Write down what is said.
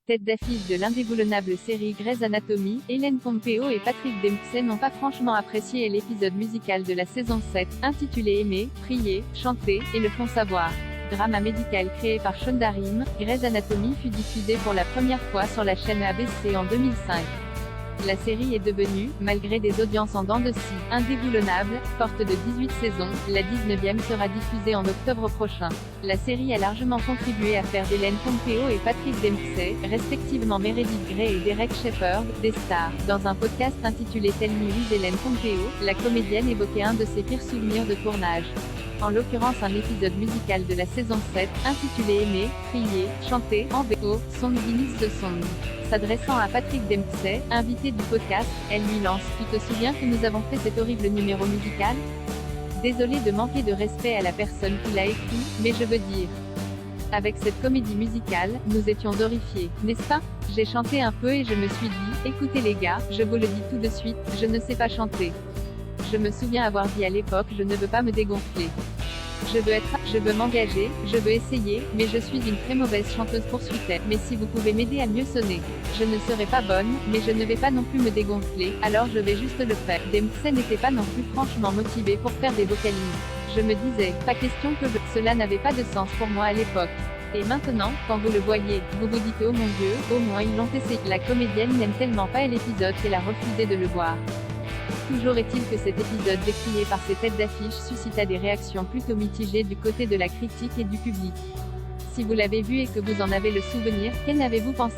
Tête d'affiche de l'indéboulonnable série Grey's Anatomy, Ellen Pompeo et Patrick Dempsey n'ont pas franchement apprécié l'épisode musical de la saison 7, intitulé Aimer, prier, chanter, et le font savoir. Drama médical créé par Shonda Rhimes, Grey's Anatomy fut diffusé pour la première fois sur la chaîne ABC en 2005. La série est devenue, malgré des audiences en dents de scie, indéboulonnable, forte de 18 saisons, la 19e sera diffusée en octobre prochain. La série a largement contribué à faire d'Ellen Pompeo et Patrick Dempsey, respectivement Meredith Grey et Derek Shepherd, des stars. Dans un podcast intitulé Tell Me With Ellen Pompeo, la comédienne évoquait un de ses pires souvenirs de tournage. En l'occurrence un épisode musical de la saison 7, intitulé Aimer, prier, chanter, en VO, Song Beneath the Song. S'adressant à Patrick Dempsey, invité du podcast, elle lui lance « Tu te souviens que nous avons fait cet horrible numéro musical ? Désolé de manquer de respect à la personne qui l'a écrit, mais je veux dire. Avec cette comédie musicale, nous étions horrifiés, n'est-ce pas ? J'ai chanté un peu et je me suis dit, écoutez les gars, je vous le dis tout de suite, je ne sais pas chanter. Je me souviens avoir dit à l'époque je ne veux pas me dégonfler. Je veux m'engager, je veux essayer, mais je suis une très mauvaise chanteuse poursuit-elle. Mais si vous pouvez m'aider à mieux sonner. Je ne serai pas bonne, mais je ne vais pas non plus me dégonfler, alors je vais juste le faire. Dempsey n'était pas non plus franchement motivé pour faire des vocalises. Je me disais, pas question que cela n'avait pas de sens pour moi à l'époque. Et maintenant, quand vous le voyez, vous vous dites oh mon Dieu, au moins ils l'ont essayé. La comédienne n'aime tellement pas l'épisode qu'elle a refusé de le voir. Toujours est-il que cet épisode décrié par ses têtes d'affiche suscita des réactions plutôt mitigées du côté de la critique et du public. Si vous l'avez vu et que vous en avez le souvenir, qu'en avez-vous pensé ?